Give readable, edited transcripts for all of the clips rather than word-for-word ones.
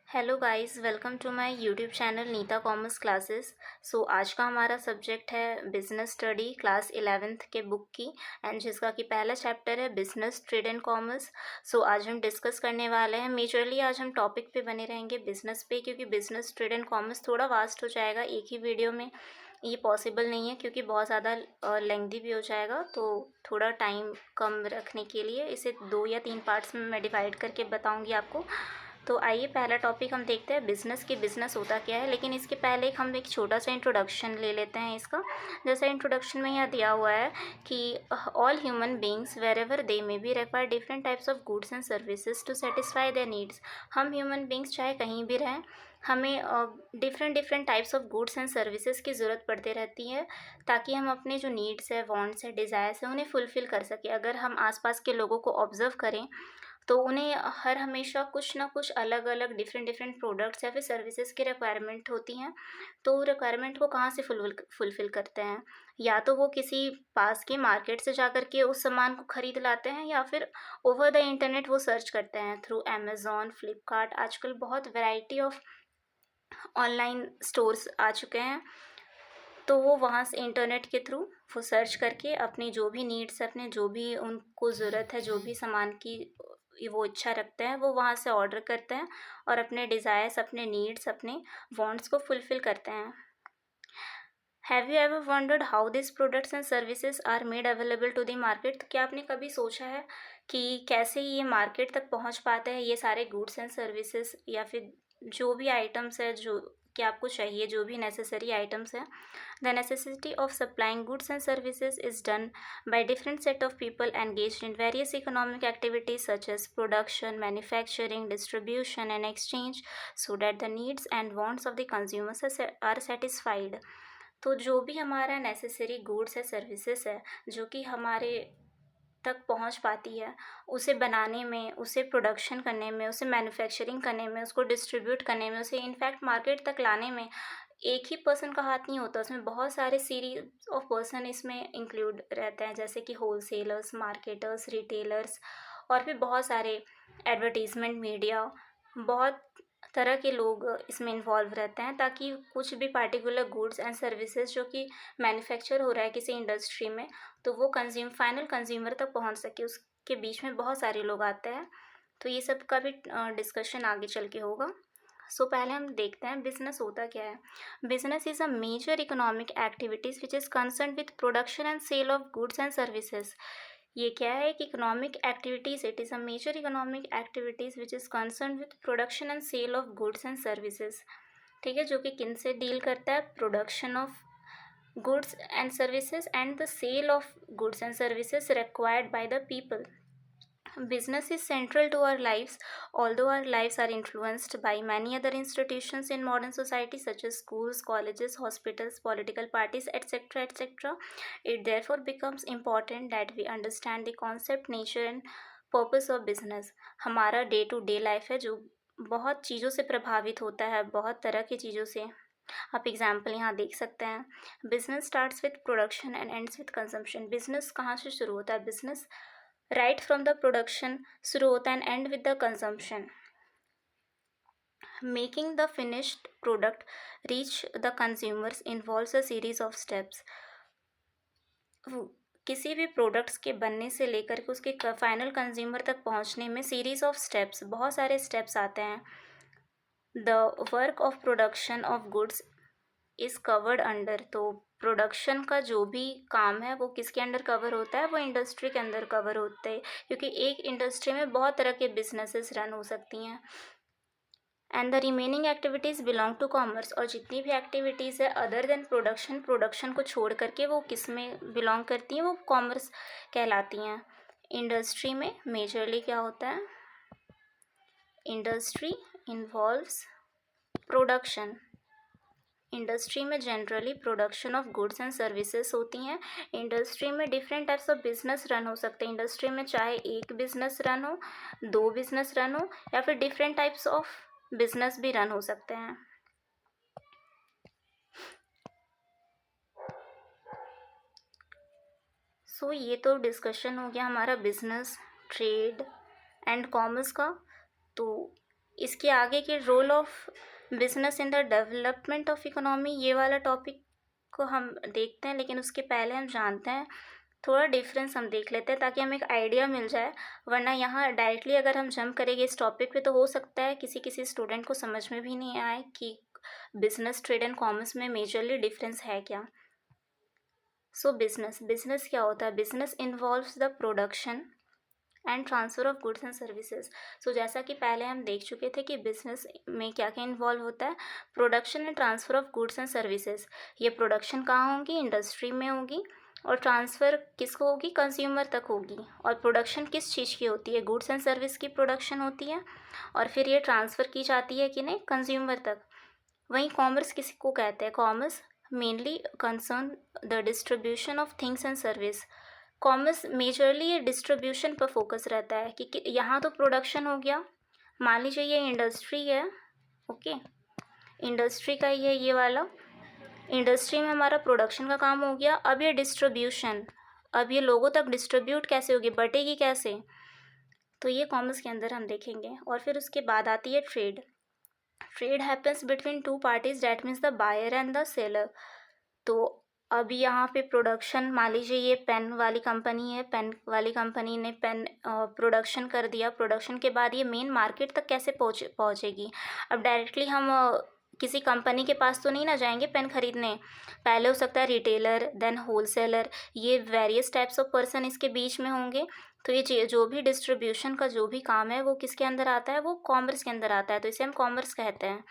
Hello guys, welcome to my YouTube channel Neeta commerce classes. आज का हमारा सब्जेक्ट है बिजनेस स्टडी क्लास 11th के बुक की, एंड जिसका कि पहला चैप्टर है बिजनेस ट्रेड एंड कॉमर्स। आज हम डिस्कस करने वाले हैं। मेजरली आज हम टॉपिक पे बने रहेंगे बिजनेस पे, क्योंकि बिजनेस ट्रेड एंड कॉमर्स थोड़ा वास्ट हो जाएगा एक ही वीडियो में। ये पॉसिबल नहीं है क्योंकि बहुत ज़्यादा लेंथी भी हो जाएगा, तो थोड़ा टाइम कम रखने के लिए इसे 2 या 3 पार्ट्स में मैं डिवाइड करके बताऊंगी आपको। तो आइए पहला टॉपिक हम देखते हैं बिज़नेस की बिज़नेस होता क्या है। लेकिन इसके पहले हम एक छोटा सा इंट्रोडक्शन ले लेते हैं इसका। जैसा इंट्रोडक्शन में यहाँ दिया हुआ है कि all human beings wherever they may be require different types of goods and services to satisfy their needs. हम ह्यूमन बींग्स चाहे कहीं भी रहें, हमें different different types of goods and services की ज़रूरत पड़ती रहती है, ताकि हम अपने जो नीड्स है, वांट्स है, डिज़ायर्स है, उन्हें फुलफ़िल कर सकें। अगर हम आसपास के लोगों को ऑब्ज़र्व करें तो उन्हें हर हमेशा कुछ ना कुछ अलग अलग डिफरेंट डिफरेंट प्रोडक्ट्स या फिर सर्विसेज की रिक्वायरमेंट होती हैं। तो रिक्वायरमेंट को कहाँ से फुलफ़िल करते हैं? या तो वो किसी पास के मार्केट से जा कर के उस सामान को खरीद लाते हैं, या फिर ओवर द इंटरनेट वो सर्च करते हैं थ्रू अमेज़न, फ्लिपकार्ट। आजकल बहुत वैरायटी ऑफ ऑनलाइन स्टोर्स आ चुके हैं, तो वो वहाँ से इंटरनेट के थ्रू वो सर्च करके अपनी जो भी नीड्स है, अपने जो भी उनको ज़रूरत है, जो भी सामान की वो इच्छा रखते हैं, वो वहाँ से ऑर्डर करते हैं और अपने डिज़ायर्स, अपने नीड्स, अपने वांट्स को फुलफ़िल करते हैं। Have you ever wondered how this products and services are made available to the market? क्या आपने कभी सोचा है कि कैसे ये मार्केट तक पहुंच पाते हैं, ये सारे गुड्स एंड सर्विसेज, या फिर जो भी आइटम्स है जो कि आपको चाहिए, जो भी नेसेसरी आइटम्स हैं? The necessity of supplying goods and services is done by different set of people engaged in various economic activities such as production, manufacturing, distribution and exchange, so that the needs and wants of the consumers are satisfied। तो जो भी हमारा necessary goods है, services है, जो कि हमारे तक पहुंच पाती है, उसे बनाने में, उसे प्रोडक्शन करने में, उसे मैन्युफैक्चरिंग करने में, उसको डिस्ट्रीब्यूट करने में, उसे इनफैक्ट मार्केट तक लाने में एक ही पर्सन का हाथ नहीं होता। उसमें बहुत सारे सीरीज ऑफ पर्सन इसमें इंक्लूड रहते हैं, जैसे कि होलसेलर्स, मार्केटर्स, रिटेलर्स, और भी बहुत सारे एडवर्टीज़मेंट, मीडिया, बहुत तरह के लोग इसमें इन्वॉल्व रहते हैं, ताकि कुछ भी पार्टिकुलर गुड्स एंड सर्विसेज जो कि मैन्युफैक्चर हो रहा है किसी इंडस्ट्री में, तो वो फाइनल कंज्यूमर तक पहुंच सके। उसके बीच में बहुत सारे लोग आते हैं, तो ये सब का भी डिस्कशन आगे चल के होगा। पहले हम देखते हैं बिजनेस होता क्या है। Business is a major economic activities which is concern with production and sale of goods and services. ये क्या है? एक economic activities, it is a major economic activities which is concern with production and sale of goods and services. ठीक है, जो कि किन से डील करता है? Production of goods and services and the sale of goods and services required by the people. Business is central to our lives, although our lives are influenced by many other institutions in modern society, such as schools, colleges, hospitals, political parties, etc. etc. It therefore becomes important that we understand the concept, nature, and purpose of business. हमारा day to day life है, जो बहुत चीज़ों से प्रभावित होता है, बहुत तरह की चीज़ों से। आप एग्जाम्पल यहाँ देख सकते हैं। Business starts with production and ends with consumption. Business कहाँ से शुरू होता है? Business right from the production शुरू होता है and and with the consumption. Making the finished product reach the consumers involves a series of steps. किसी भी प्रोडक्ट्स के बनने से लेकर के उसके फाइनल कंज्यूमर तक पहुंचने में सीरीज ऑफ स्टेप्स, बहुत सारे स्टेप्स आते हैं। The work of production of goods is covered under. तो प्रोडक्शन का जो भी काम है वो किसके अंडर कवर होता है? वो इंडस्ट्री के अंदर कवर होते हैं, क्योंकि एक इंडस्ट्री में बहुत तरह के बिजनेसेस रन हो सकती हैं। And the remaining activities belong to commerce. और जितनी भी एक्टिविटीज़ है अदर देन प्रोडक्शन, प्रोडक्शन को छोड़ करके वो किस में बिलोंग करती हैं? वो कॉमर्स कहलाती हैं। इंडस्ट्री में मेजरली क्या होता है? Industry involves production. इंडस्ट्री में generally production of goods and services होती हैं। इंडस्ट्री में different types of business run हो सकते हैं। इंडस्ट्री में चाहे एक बिजनेस रन हो, 2 बिजनेस रन हो, या फिर डिफरेंट टाइप्स ऑफ बिजनेस भी रन हो सकते हैं। ये तो डिस्कशन हो गया हमारा बिजनेस, ट्रेड एंड कॉमर्स का। तो इसके आगे के role of business in the development of economy, ये वाला टॉपिक को हम देखते हैं, लेकिन उसके पहले हम जानते हैं थोड़ा डिफरेंस हम देख लेते हैं ताकि हमें एक आइडिया मिल जाए। वरना यहाँ डायरेक्टली अगर हम जंप करेंगे इस टॉपिक पे तो हो सकता है किसी किसी स्टूडेंट को समझ में भी नहीं आए कि बिजनेस, ट्रेड एंड कॉमर्स में मेजरली डिफरेंस है क्या। सो बिजनेस क्या होता है? Business involves the production and transfer of goods and services. So जैसा कि पहले हम देख चुके थे कि बिजनेस में क्या क्या इन्वॉल्व होता है, production and transfer of goods and services. ये प्रोडक्शन कहाँ होगी? इंडस्ट्री में होगी, और ट्रांसफ़र किसको होगी? कंज्यूमर तक होगी। और प्रोडक्शन किस चीज़ की होती है? गुड्स एंड सर्विस की प्रोडक्शन होती है, और फिर ये ट्रांसफ़र की जाती है कि नहीं? कंज्यूमर तक। वहीं कॉमर्स किसको कहते हैं? Commerce mainly concern the distribution of things and service. Commerce majorly ये डिस्ट्रीब्यूशन पर फोकस रहता है कि यहाँ तो प्रोडक्शन हो गया, मान लीजिए ये इंडस्ट्री है, ओके, इंडस्ट्री का ही है ये वाला। इंडस्ट्री में हमारा प्रोडक्शन का काम हो गया, अब ये डिस्ट्रीब्यूशन, अब ये लोगों तक डिस्ट्रीब्यूट कैसे होगी, बटेगी कैसे, तो ये कॉमर्स के अंदर हम देखेंगे। और फिर उसके बाद आती है trade. Trade happens between two parties, that means the buyer and the seller. तो अब यहाँ पे प्रोडक्शन, मान लीजिए ये पेन वाली कंपनी है, पेन वाली कंपनी ने पेन प्रोडक्शन कर दिया। प्रोडक्शन के बाद ये मेन मार्केट तक कैसे पहुँचेगी? अब डायरेक्टली हम किसी कंपनी के पास तो नहीं ना जाएंगे पेन खरीदने, पहले हो सकता है रिटेलर, देन होलसेलर, ये वेरियस टाइप्स ऑफ पर्सन इसके बीच में होंगे। तो ये जो भी डिस्ट्रीब्यूशन का जो भी काम है वो किसके अंदर आता है? वो कॉमर्स के अंदर आता है, तो इसे हम कॉमर्स कहते हैं।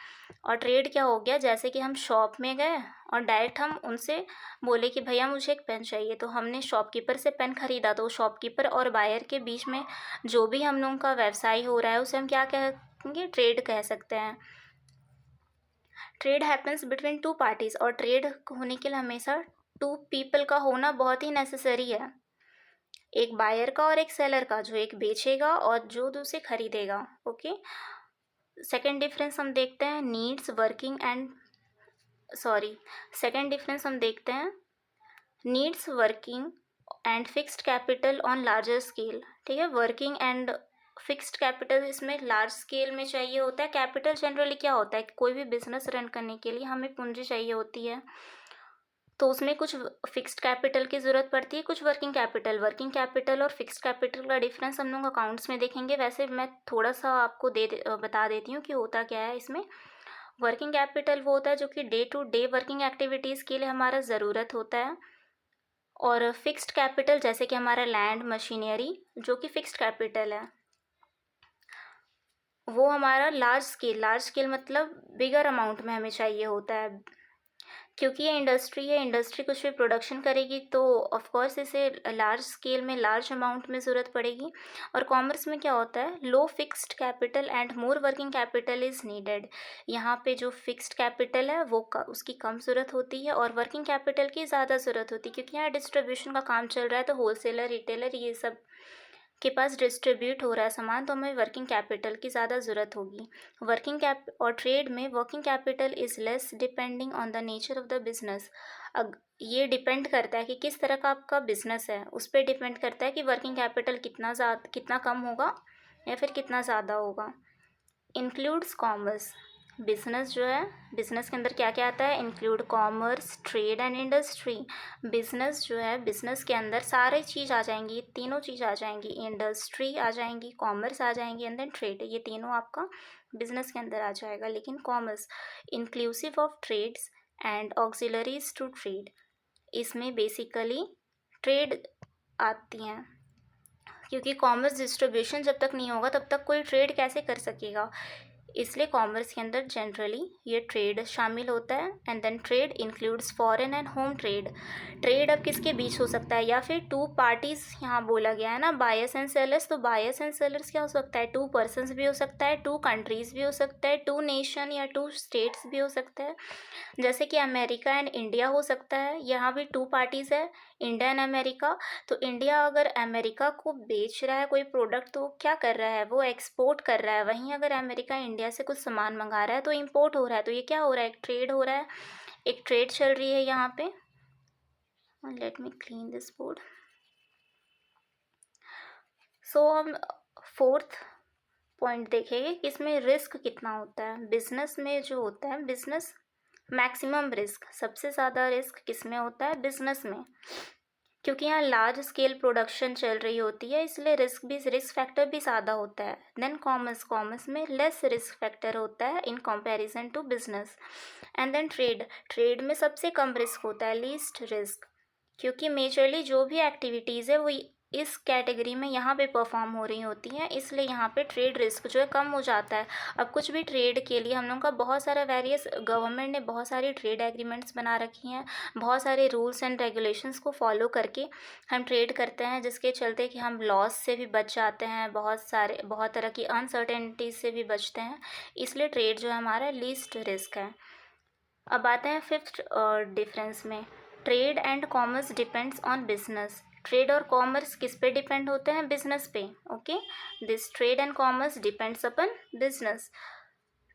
और ट्रेड क्या हो गया? जैसे कि हम शॉप में गए और डायरेक्ट हम उनसे बोले कि भैया मुझे एक पेन चाहिए, तो हमने शॉपकीपर से पेन खरीदा, तो शॉपकीपर और बायर के बीच में जो भी हम लोगों का व्यवसाय हो रहा है उसे हम क्या कहेंगे? ट्रेड कह सकते हैं। Trade happens between to parties, और ट्रेड होने के लिए हमेशा टू पीपल का होना बहुत ही नेसेसरी है, एक बायर का और एक सेलर का, जो एक बेचेगा और जो दूसरे खरीदेगा। ओके, सेकेंड डिफरेंस हम देखते हैं needs working and second difference हम देखते हैं needs working and fixed capital on larger scale. ठीक है, वर्किंग एंड फिक्स्ड कैपिटल इसमें लार्ज स्केल में चाहिए होता है। कैपिटल जनरली क्या होता है कि कोई भी बिजनेस रन करने के लिए हमें पूंजी चाहिए होती है, तो उसमें कुछ फिक्स्ड कैपिटल की ज़रूरत पड़ती है, कुछ वर्किंग कैपिटल। वर्किंग कैपिटल और फिक्स्ड कैपिटल का डिफरेंस हम लोग अकाउंट्स में देखेंगे। वैसे मैं थोड़ा सा आपको बता देती हूँ कि होता क्या है इसमें। वर्किंग कैपिटल वो होता है जो कि day to day working activities के लिए हमारा ज़रूरत होता है, और फिक्स्ड कैपिटल जैसे कि हमारा लैंड, मशीनरी, जो कि फिक्स्ड कैपिटल है, वो हमारा लार्ज स्केल मतलब बिगर अमाउंट में हमें चाहिए होता है। क्योंकि ये इंडस्ट्री है, इंडस्ट्री कुछ भी प्रोडक्शन करेगी तो ऑफ कोर्स इसे लार्ज स्केल में, लार्ज अमाउंट में ज़रूरत पड़ेगी। और कॉमर्स में क्या होता है? Low fixed capital and more working capital is needed. यहाँ पे जो फिक्स्ड कैपिटल है वो उसकी कम ज़रूरत होती है, और वर्किंग कैपिटल की ज़्यादा ज़रूरत होती है, क्योंकि यहाँ डिस्ट्रीब्यूशन का काम चल रहा है, तो होलसेलर, रिटेलर, ये सब के पास डिस्ट्रीब्यूट हो रहा है सामान, तो हमें वर्किंग कैपिटल की ज़्यादा ज़रूरत होगी। वर्किंग कैप और ट्रेड में working capital is less depending on the nature of the business. ये डिपेंड करता है कि किस तरह का आपका बिजनेस है, उस पर डिपेंड करता है कि वर्किंग कैपिटल कितना कम होगा या फिर कितना ज़्यादा होगा। इंक्लूड्स कॉमर्स, बिजनेस जो है, बिजनेस के अंदर क्या क्या आता है? Include commerce, trade and industry. Business जो है, बिजनेस के अंदर सारी चीज़ आ जाएंगी, तीनों चीज़ आ जाएंगी, इंडस्ट्री आ जाएंगी, कॉमर्स आ जाएंगी, एंड देन ट्रेड, ये तीनों आपका बिजनेस के अंदर आ जाएगा। लेकिन commerce inclusive of trades and auxiliaries to trade, इसमें बेसिकली ट्रेड आती हैं, क्योंकि कॉमर्स डिस्ट्रीब्यूशन जब तक नहीं होगा तब तक कोई ट्रेड कैसे कर सकेगा, इसलिए कॉमर्स के अंदर जनरली ये ट्रेड शामिल होता है। And then trade includes foreign and home trade. Trade अब किसके बीच हो सकता है? या फिर टू पार्टीज़, यहाँ बोला गया है ना बायर्स एंड सेलर्स, तो बायर्स एंड सेलर्स क्या हो सकता है? टू पर्सन्स भी हो सकता है, टू कंट्रीज़ भी हो सकता है, टू नेशन या टू स्टेट्स भी हो सकता है। जैसे कि अमेरिका एंड इंडिया हो सकता है, यहाँ भी टू पार्टीज़ है, इंडिया एंड अमेरिका। तो इंडिया अगर अमेरिका को बेच रहा है कोई प्रोडक्ट तो क्या कर रहा है? वो एक्सपोर्ट कर रहा है। वहीं अगर अमेरिका इंडिया से कुछ सामान मंगा रहा है तो इंपोर्ट हो रहा है। तो ये क्या हो रहा है? एक ट्रेड हो रहा है, एक ट्रेड चल रही है यहाँ पे। Let me clean this board. So हम फोर्थ पॉइंट देखेंगे कि इसमें रिस्क कितना होता है। बिजनेस में जो होता है, बिजनेस मैक्सिमम रिस्क, सबसे ज़्यादा रिस्क किस में होता है? बिजनेस में, क्योंकि यहाँ लार्ज स्केल प्रोडक्शन चल रही होती है, इसलिए रिस्क फैक्टर भी ज़्यादा होता है। देन कॉमर्स में लेस रिस्क फैक्टर होता है in comparison to business. And then trade में सबसे कम रिस्क होता है, लीस्ट रिस्क, क्योंकि मेजरली जो भी एक्टिविटीज़ है वो इस कैटेगरी में यहाँ पे परफॉर्म हो रही होती हैं, इसलिए यहाँ पे ट्रेड रिस्क जो है कम हो जाता है। अब कुछ भी ट्रेड के लिए हम लोगों का बहुत सारा वेरियस, गवर्नमेंट ने बहुत सारी ट्रेड एग्रीमेंट्स बना रखी हैं, बहुत सारे रूल्स एंड रेगुलेशंस को फॉलो करके हम ट्रेड करते हैं, जिसके चलते कि हम लॉस से भी बच जाते हैं, बहुत तरह की अनसर्टेनिटीज से भी बचते हैं, इसलिए ट्रेड जो है हमारा लीस्ट रिस्क है। अब आते हैं फिफ्थ डिफरेंस में। Trade and commerce depends on business. Trade और कॉमर्स किस पे डिपेंड होते हैं? बिजनेस पे। Okay, this trade and commerce depends upon business.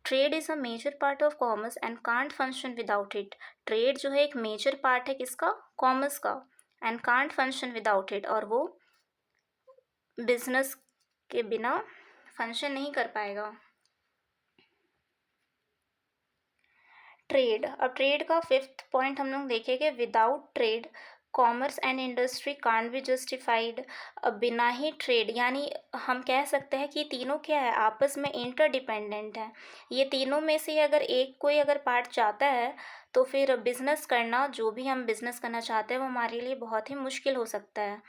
Trade is a major part of commerce and can't function without it. Trade जो है एक major part है किसका? कॉमर्स का, and can't function without it, और वो बिजनेस के बिना फंक्शन नहीं कर पाएगा। ट्रेड, अब ट्रेड का फिफ्थ पॉइंट हम लोग देखेंगे, without trade commerce and industry can't be justified. अब बिना ही ट्रेड, यानी हम कह सकते हैं कि तीनों क्या है? आपस में इंटरडिपेंडेंट है। ये तीनों में से अगर एक कोई अगर पार्ट जाता है तो फिर बिजनेस करना, जो भी हम बिजनेस करना चाहते हैं, वो हमारे लिए बहुत ही मुश्किल हो सकता है।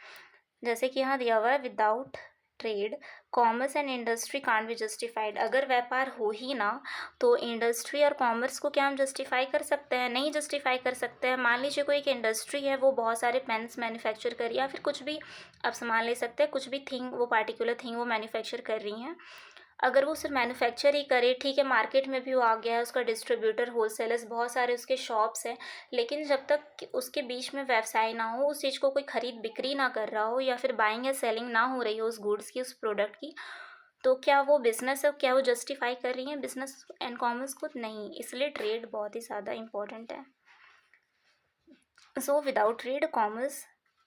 जैसे कि यहाँ दिया हुआ है, without trade commerce and industry can't be justified. अगर व्यापार हो ही ना तो इंडस्ट्री और कॉमर्स को क्या हम जस्टिफाई कर सकते हैं? नहीं जस्टिफाई कर सकते हैं। मान लीजिए कोई एक इंडस्ट्री है, वो बहुत सारे पेन्स मैन्युफैक्चर कर रही है, या फिर कुछ भी आप सामान ले सकते हैं, कुछ भी थिंग, वो पार्टिकुलर थिंग वो मैन्युफैक्चर कर रही हैं। अगर वो सिर्फ मैन्युफैक्चर ही करे, ठीक है, मार्केट में भी वो आ गया है, उसका डिस्ट्रीब्यूटर, होलसेलर्स, बहुत सारे उसके शॉप्स हैं, लेकिन जब तक कि उसके बीच में व्यवसाय ना हो, उस चीज़ को कोई खरीद बिक्री ना कर रहा हो, या फिर बाइंग या सेलिंग ना हो रही हो उस गुड्स की, उस प्रोडक्ट की, तो क्या वो बिजनेस है? क्या वो जस्टिफाई कर रही है बिजनेस एंड कॉमर्स को? नहीं। इसलिए ट्रेड बहुत ही ज़्यादा इम्पोर्टेंट है। So without trade commerce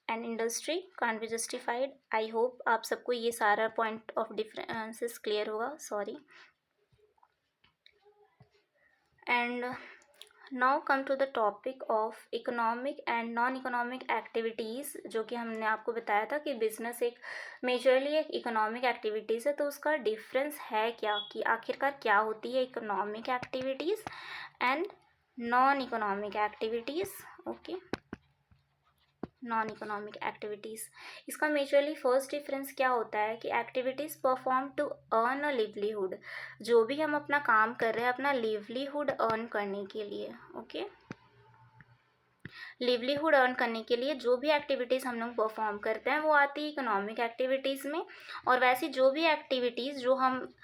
and industry can't be justified. I hope आप सबको ये सारा पॉइंट ऑफ डिफरेंसेस क्लियर होगा। Sorry. And now come to the topic of economic and non economic activities, जो कि हमने आपको बताया था कि बिजनेस एक मेजरली एक इकोनॉमिक एक्टिविटीज़ है, तो उसका डिफरेंस है क्या, कि आखिरकार क्या होती है economic activities and non economic activities. Okay, non economic activities, इसका मेजरली फर्स्ट डिफरेंस क्या होता है कि activities perform to earn a livelihood. जो भी हम अपना काम कर रहे हैं अपना लिवलीहुड अर्न करने के लिए। ओके, लिवलीहुड अर्न करने के लिए जो भी एक्टिविटीज़ हम लोग परफॉर्म करते हैं वो आती है इकोनॉमिक एक्टिविटीज़ में। और वैसी जो भी एक्टिविटीज़ जो हम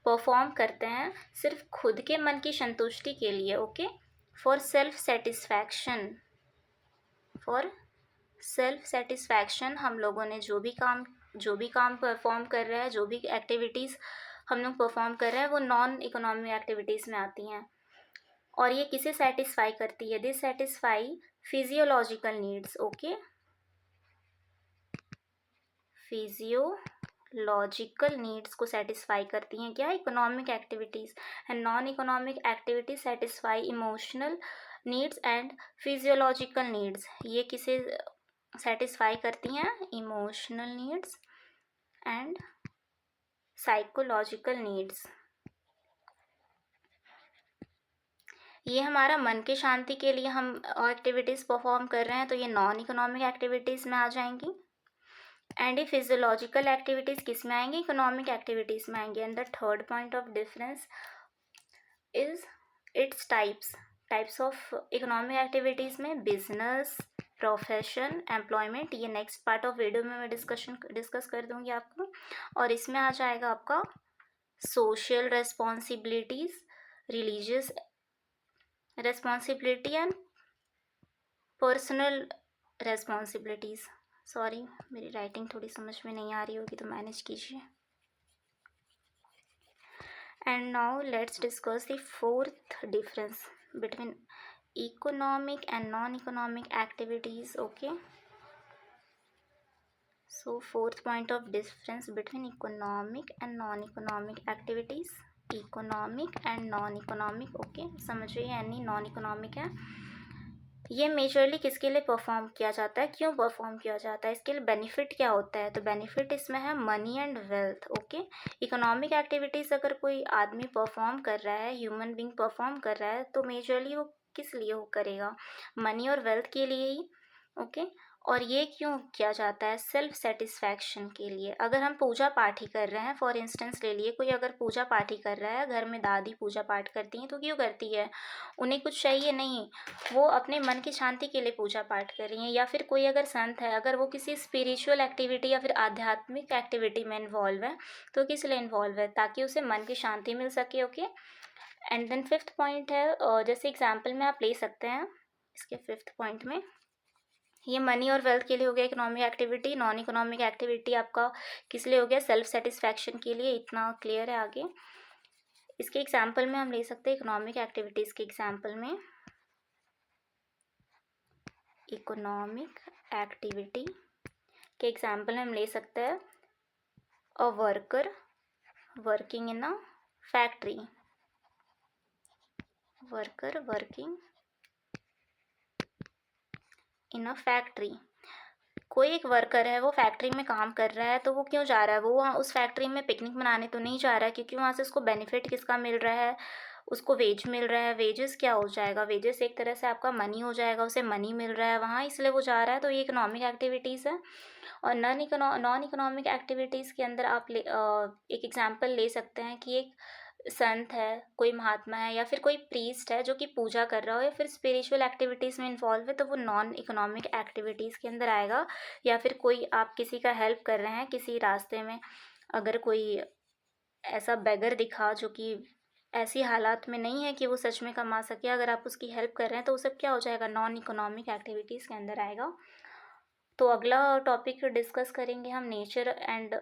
परफॉर्म करते हैं सिर्फ खुद के मन की संतुष्टि के लिए, okay, for self satisfaction, for self satisfaction, हम लोगों ने जो भी काम परफॉर्म कर रहे हैं, जो भी एक्टिविटीज़ हम लोग परफॉर्म कर रहे हैं, वो नॉन इकोनॉमिक एक्टिविटीज़ में आती हैं। और ये किसे सेटिस्फाई करती है? This satisfy physiological needs. Okay, physiological needs को सेटिस्फाई करती हैं क्या? Economic activities. And non economic activities satisfy emotional needs and physiological needs. ये किसे सेटिस्फाई करती हैं? Emotional needs and psychological needs. ये हमारा मन के शांति के लिए हम एक्टिविटीज़ परफॉर्म कर रहे हैं, तो ये नॉन इकोनॉमिक एक्टिविटीज़ में आ जाएंगी। एंड ये फिजियोलॉजिकल एक्टिविटीज़ किस में आएंगी? इकोनॉमिक एक्टिविटीज़ में आएंगी। And the third point of difference is its types of economic activities में बिजनेस, प्रोफेशन, एम्प्लॉयमेंट, ये नेक्स्ट पार्ट ऑफ वीडियो में मैं डिस्कस कर दूंगी आपको। और इसमें आ जाएगा आपका social responsibilities, religious responsibility and personal responsibilities. Sorry, मेरी राइटिंग थोड़ी समझ में नहीं आ रही होगी तो मैनेज कीजिए। And now let's discuss the fourth difference between economic and non economic activities. Okay, so fourth point of difference between economic and non economic activities, economic and non economic. Okay, समझिए यानी non economic है, ये majorly किसके लिए perform किया जाता है, क्यों परफॉर्म किया जाता है, इसके लिए बेनिफिट क्या होता है, तो बेनिफिट इसमें है money and wealth. Okay, economic activities अगर कोई आदमी परफॉर्म कर रहा है, ह्यूमन बींग परफॉर्म कर रहा है, तो मेजरली वो किस लिए वो करेगा, मनी और वेल्थ के लिए ही। ओके, और ये क्यों किया जाता है, सेल्फ सेटिस्फैक्शन के लिए। अगर हम पूजा पाठ ही कर रहे हैं, फॉर इंस्टेंस ले लिए, कोई अगर पूजा पाठ ही कर रहा है, घर में दादी पूजा पाठ करती हैं, तो क्यों करती है, उन्हें कुछ चाहिए नहीं, वो अपने मन की शांति के लिए पूजा पाठ कर रही हैं। या फिर कोई अगर संत है, अगर वो किसी स्पिरिचुअल एक्टिविटी या फिर आध्यात्मिक एक्टिविटी में इन्वॉल्व है, तो किस लिए इन्वॉल्व है, ताकि उसे मन की शांति मिल सके। Okay, and then fifth point है, जैसे एग्जाम्पल में आप ले सकते हैं इसके फिफ्थ पॉइंट में, ये मनी और वेल्थ के लिए हो गया economic activity, non economic activity आपका किस लिए हो गया, सेल्फ सेटिस्फैक्शन के लिए। इतना क्लियर है। आगे इसके एग्जाम्पल में हम ले सकते हैं, इकोनॉमिक एक्टिविटीज़ के एग्जाम्पल में, इकोनॉमिक एक्टिविटी के एग्जाम्पल हम ले सकते हैं, a worker working in a factory, worker working in a factory. कोई एक वर्कर है, वो फैक्ट्री में काम कर रहा है, तो वो क्यों जा रहा है, वो वहाँ उस फैक्ट्री में पिकनिक मनाने तो नहीं जा रहा है, क्योंकि वहाँ से उसको बेनिफिट किसका मिल रहा है, उसको वेज मिल रहा है। वेजेस क्या हो जाएगा, वेजेस एक तरह से आपका मनी हो जाएगा, उसे मनी मिल रहा है वहाँ, इसलिए वो जा रहा है। तो ये इकोनॉमिक एक्टिविटीज़ है। और नॉन इकोनॉमिक एक्टिविटीज़ के अंदर आप एक एग्जांपल ले सकते हैं कि एक संत है, कोई महात्मा है, या फिर कोई प्रीस्ट है जो कि पूजा कर रहा हो, या फिर स्पिरिचुअल एक्टिविटीज़ में इन्वॉल्व है, तो वो नॉन इकोनॉमिक एक्टिविटीज़ के अंदर आएगा। या फिर कोई आप किसी का हेल्प कर रहे हैं किसी रास्ते में, अगर कोई ऐसा बेगर दिखा जो कि ऐसी हालात में नहीं है कि वो सच में कमा सके, अगर आप उसकी हेल्प कर रहे हैं, तो वो सब क्या हो जाएगा, नॉन इकोनॉमिक एक्टिविटीज़ के अंदर आएगा। तो अगला टॉपिक डिस्कस करेंगे हम, nature and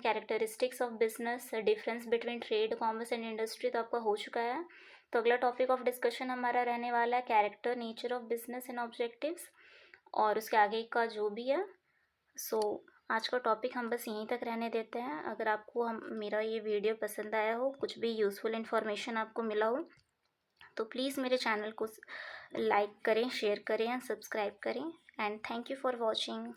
characteristics of business, difference between trade, commerce and industry तो आपका हो चुका है। तो अगला टॉपिक ऑफ डिस्कशन हमारा रहने वाला है character, nature of business and objectives, और उसके आगे का जो भी है। सो आज का टॉपिक हम बस यहीं तक रहने देते हैं। अगर आपको मेरा ये वीडियो पसंद आया हो, कुछ भी यूज़फुल इन्फॉर्मेशन आपको मिला हो, तो प्लीज़ मेरे चैनल को लाइक करें, शेयर करें एंड सब्सक्राइब करें। And thank you for watching.